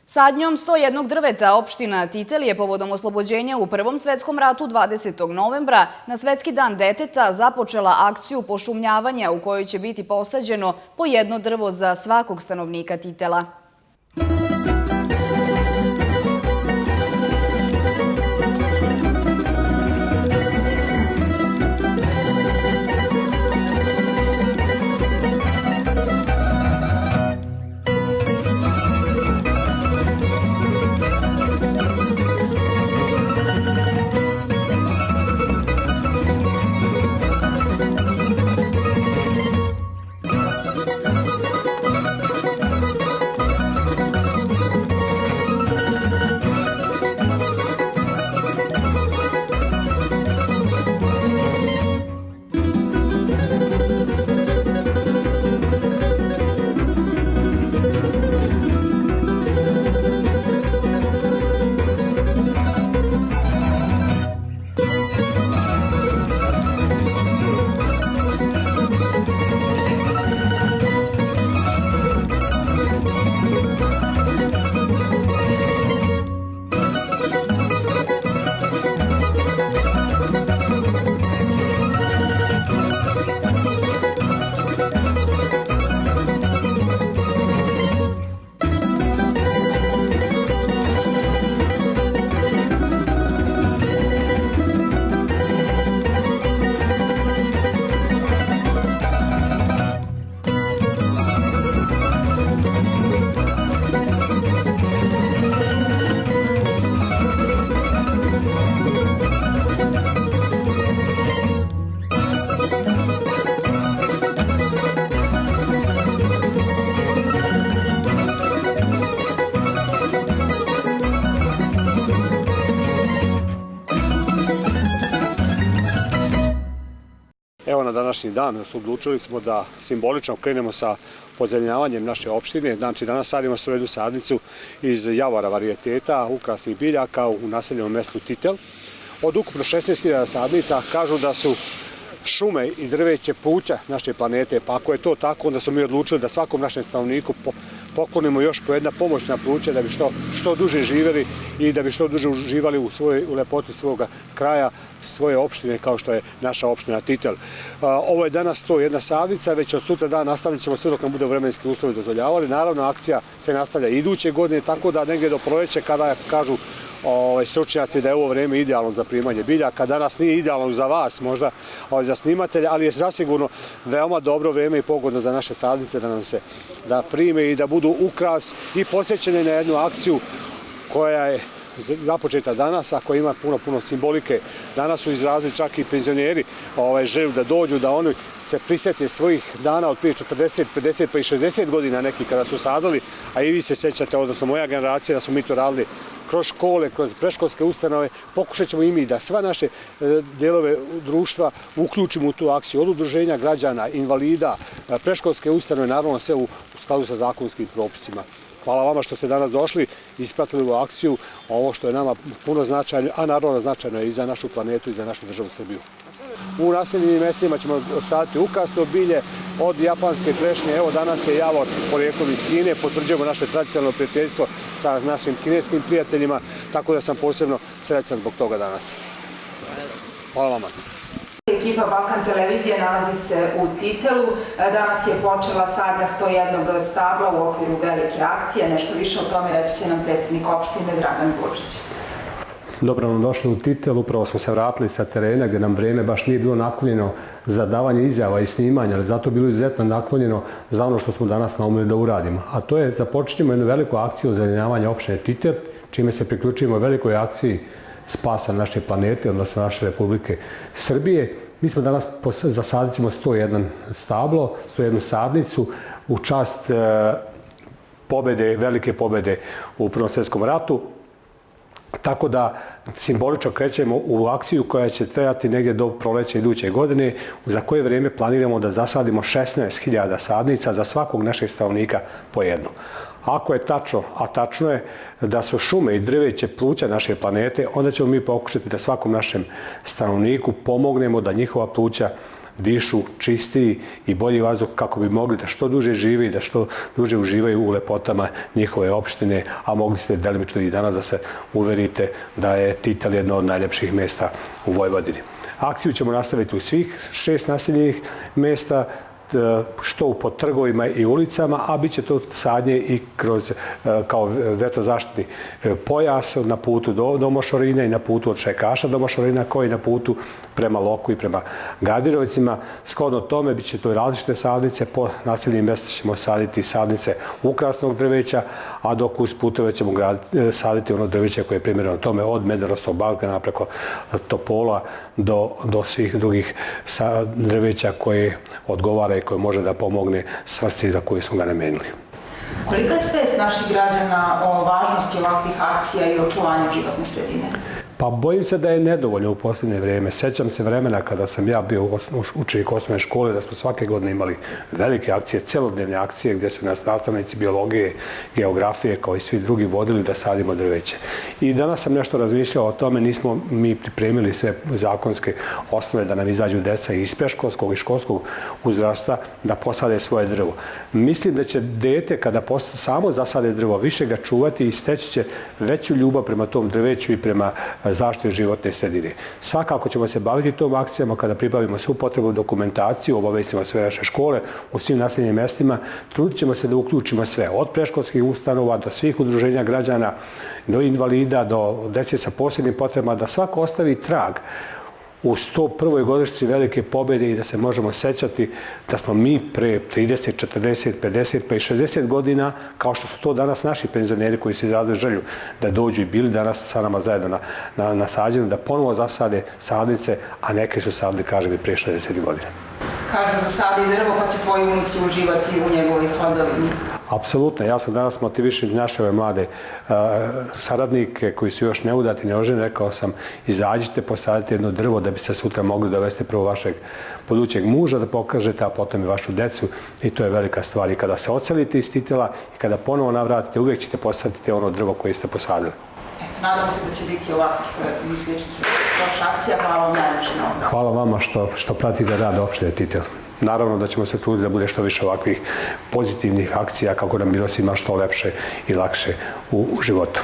Sadnjom 101 drveta opština Titel je povodom oslobođenja u Prvom svetskom ratu 20. novembra na Svetski dan deteta započela akciju pošumljavanja u kojoj će biti posađeno po jedno drvo za svakog stanovnika Titela. Evo, na današnji dan odlučili smo da simbolično krenemo sa pozelenjavanjem naše opštine. Znači, danas sadimo 101 sadnicu iz javora varijeteta, ukrasnih biljaka u naseljenom mestu Titel. Od ukupno 16.000 sadnica kažu da su šume i drveće pluća naše planete, pa ako je to tako, onda smo mi odlučili da svakom našem stanovniku poklonimo još po jedna pomoćna pluća da bi što duže živjeli i da bi što duže uživali u lepoti svoga kraja, svoje opštine kao što je naša opština Titel. Ovo je danas 101 sadnica, već od sutra dana nastavit ćemo sve dok nam bude vremenski uslovi dozvoljavali. Naravno, akcija se nastavlja iduće godine, tako da negdje do proleća kada kažu stručnjaci da je ovo vreme idealno za primanje biljaka. Danas nije idealno za vas, možda za snimatelja, ali je zasigurno veoma dobro vreme i pogodno za naše sadnice da nam se prime i da budu ukras i posjećene na jednu akciju koja je započeta danas, a koja ima puno simbolike. Danas su izrazili čak i penzioneri želju da dođu, da oni se prisjete svojih dana od prije 40, 50 pa i 60 godina neki kada su sadili, a i vi se sjećate, odnosno moja generacija, da smo mi to radili kroz škole, kroz predškolske ustanove. Pokušat ćemo i mi da sva naše delove društva uključimo u tu akciju, od udruženja građana, invalida, predškolske ustanove, naravno sve u skladu sa zakonskim propisima. Hvala vama što ste danas došli, ispratili u akciju ovo što je nama puno značajno, a naravno značajno je i za našu planetu i za našu državu Srbiju. U naseljenim mestima ćemo odsaditi ukrasno bilje od japanske trešnje. Evo, danas je javor porijeklom iz Kine, potvrđujemo naše tradicionalno prijateljstvo sa našim kineskim prijateljima, tako da sam posebno srećan zbog toga danas. Hvala vama. Ekipa Balkan televizije nalazi se u Titelu. Danas je počela sadnja 101 stabla u okviru velike akcije. Nešto više o tome reći će nam predsjednik opštine Dragan Božić. Dobro nam došli u Titel, upravo smo se vratili sa terena gdje nam vrijeme baš nije bilo naklonjeno za davanje izjava i snimanja, ali zato je bilo izuzetno naklonjeno za ono što smo danas naumili da uradimo. A to je, započinjemo jednu veliku akciju ozelenjavanja opštine Titel, čime se priključujemo velikoj akciji spasa naše planete, odnosno naše Republike Srbije. Mi smo danas zasadit ćemo 101 stablo, 101 sadnicu u čast velike pobjede u Prvom svjetskom ratu. Tako da simbolično krećemo u akciju koja će trajati negdje do proleća iduće godine, za koje vrijeme planiramo da zasadimo 16.000 sadnica za svakog našeg stanovnika po jedno. Ako je tačno, a tačno je da su šume i drveće pluća naše planete, onda ćemo mi pokušati da svakom našem stanovniku pomognemo da njihova pluća dišu čistiji i bolji vazduh kako bi mogli da što duže žive i da što duže uživaju u lepotama njihove opštine, a mogli ste delimično i danas da se uverite da je Titel jedno od najljepših mesta u Vojvodini. Akciju ćemo nastaviti u svih 6 naseljenih mesta, što po trgovima i ulicama, a bit će to sadnje i kroz kao vetrozaštitni pojas na putu do Mošorina i na putu od Šajkaša do Mošorina, koji na putu prema Loku i prema Gadirovcima. Shodno tome bit će to i različite sadnice, po naseljenim mjesta ćemo saditi sadnice ukrasnog drveća, a dok uz puteve ćemo saditi ono drveće koje je primjereno tome od medarostog balkana preko topola do svih drugih drveća koje odgovara i koje može da pomogne svrsi za koju smo ga namenili. Kolika je svest naših građana o važnosti ovakvih akcija i očuvanju životne sredine? Pa bojim se da je nedovoljno u posljednje vrijeme. Sećam se vremena kada sam ja bio učenik osnovne škole, da smo svake godine imali velike akcije, celodnevne akcije gdje su nas nastavnici biologije, geografije kao i svi drugi vodili da sadimo drveće. I danas sam nešto razmišljao o tome, nismo mi pripremili sve zakonske osnove da nam izađu deca iz predškolskog i školskog uzrasta da posade svoje drvo. Mislim da će dete kada samo zasade drvo više ga čuvati i steći će veću ljubav prema tom drveću i prema zaštite životne sredine. Svakako ćemo se baviti tom akcijama kada pribavimo svu potrebnu dokumentaciju, obavestimo sve naše škole u svim naseljenim mestima, trudit ćemo se da uključimo sve, od predškolskih ustanova do svih udruženja građana, do invalida, do dece sa posebnim potrebama, da svako ostavi trag u 101. godišnjici velike pobjede i da se možemo sećati da smo mi pre 30, 40, 50 pa i 60 godina, kao što su to danas naši penzioneri koji su izrazili želju da dođu i bili danas sa nama zajedno na sađenju, da ponovo zasade sadnice, a neke su sadili, kažem, i pre 60 godina. Kažu da sadi drvo pa će tvoji unuci uživati u njegovoj hladovini. Apsolutno. Ja sam danas motivišen naše ove mlade saradnike koji su još neudati, neoženi, rekao sam izađite, posadite jedno drvo da biste sutra mogli dovesti prvo vašeg budućeg muža da pokažete, a potom i vašu decu i to je velika stvar. I kada se odselite iz Titela i kada ponovo navratite, uvijek ćete posaditi ono drvo koje ste posadili. Eto, nadam se da će biti ovakvih i sličnih akcija. Hvala vam najljepše na ovom. Hvala vama što pratite rad opštine Titel. Naravno da ćemo se truditi da bude što više ovakvih pozitivnih akcija kako nam bilo svima što lepše i lakše u životu.